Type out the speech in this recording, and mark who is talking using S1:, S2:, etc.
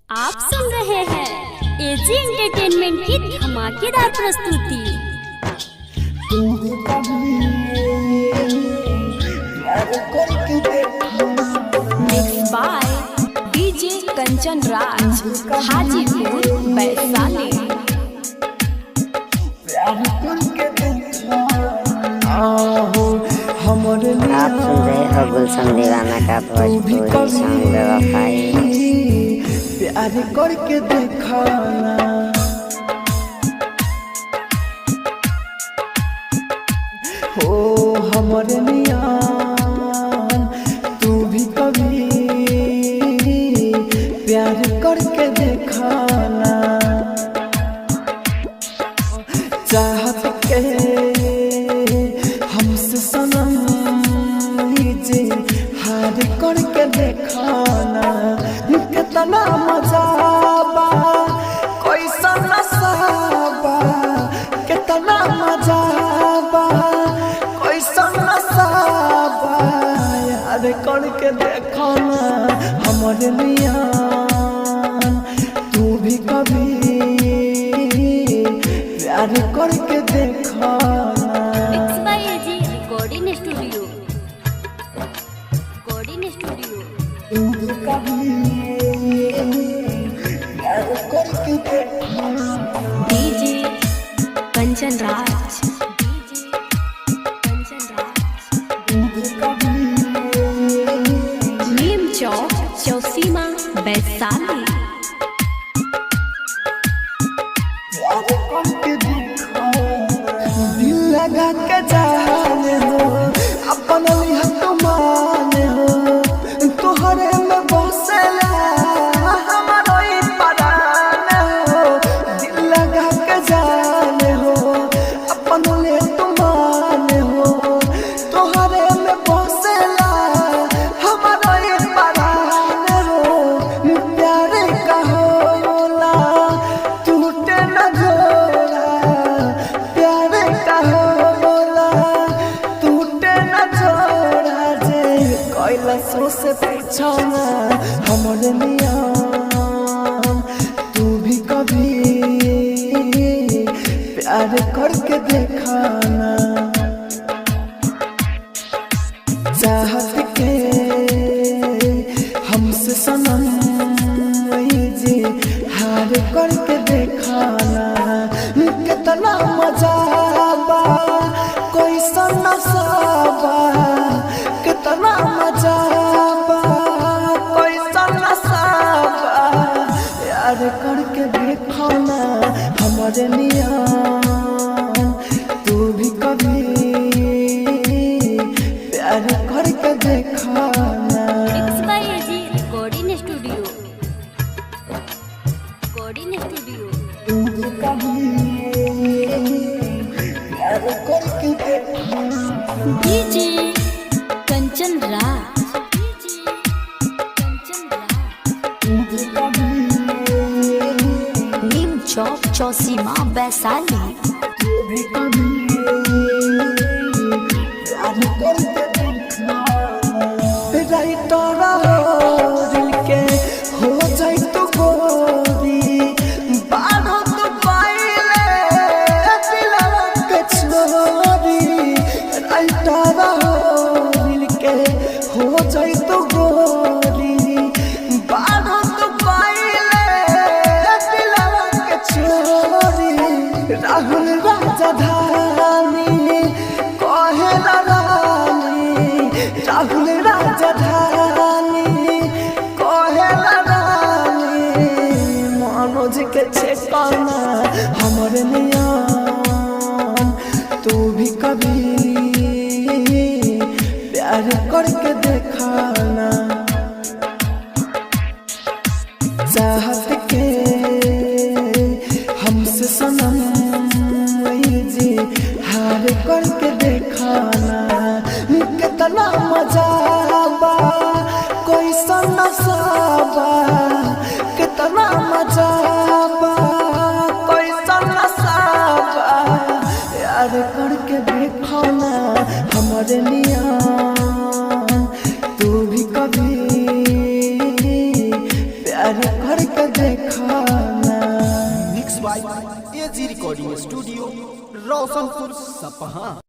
S1: आप सुन रहे हैं एजी एंटरटेनमेंट की धमाकेदार प्रस्तुति। मिक्स बाय डीजे कंचन राज, हाजीपुर वैशाली।
S2: आप सुन रहे हो गुलशन दीवाना का भोजपुरी सॉन्ग बेवफाई।
S3: प्यार करके देखाना हो हमरे नियान, तू भी कभी प्यार करके देखाना। चाहत के हमसे सनम लीजे हार करके देखाना। कितना मजा बा कैसा नशा बा, कितना मजा बा कैसा नशा बा। यार करके देखो ना हमारे नियान, तू भी कभी प्यार करके देखो ना।
S1: Mix by AG recording studio. Recording studio.
S3: तू भी कभी प्यार करके देखो ना।
S1: DJ Kanchan Raj, DJ Kanchan Raj.
S3: तू भी कभी
S1: नीम चौक चौसीमा वैशाली।
S3: प्यार करके देखो, दिल लगा के जाने हो अपन लिहत माने हो। तोहरे में बसेला हमारो ई परान हो। दिल लगा के जाने हो अपन लिहत माने हो। तोहरे में बसेला हमारो ई परान हो। प्यार का होला टूटे न जोड़ा, प्यार का होला टूटे न जोड़ा। जे कैलाशों से पूछो ना हमरे नियम, तू भी कभी प्यार करके देखाना। चाहत के हमसे सनम जी हार करके देखाना। कितना मजा बा कैसा नशा बा, कितना मजा बा कैसा नशा बा। यार करके देखो ना हमारे नियम, तू भी कभी प्यार करके देखाना।
S1: Mix by AG recording studio. Recording studio.
S3: तू भी कभी प्यार करके देखाना।
S1: DJ Kanchan Raj, DJ Kanchan Raj.
S3: तू भी कभी
S1: नीम चौक चौसीमा वैशाली।
S3: तू भी कभी प्यार करके देखना। राइटर हो दिल के हो जाए तो गोरी, बारो तो पाइले दिलवा के छोरी। राइटर हो दिल के हो जाए तो गोरी, बारो तो पाइले दिलवा के छोरी। राहुल राजधानी कहेला रानी, राहुल राजधानी कहेला रानी। मनोज के छेकाना हमरे नियम, तू भी कभी प्यार करके देखाना। चाहत के हमसे सनम जी हार करके देखाना। कितना मजा बा कैसा नशा बा, कितना मजा बा कैसा नशा बा। यार करके देखो ना हमारे नियम, तू भी कभी प्यार करके देखाना।
S4: Mix by AG recording studio, Roshanpur, Sapaha.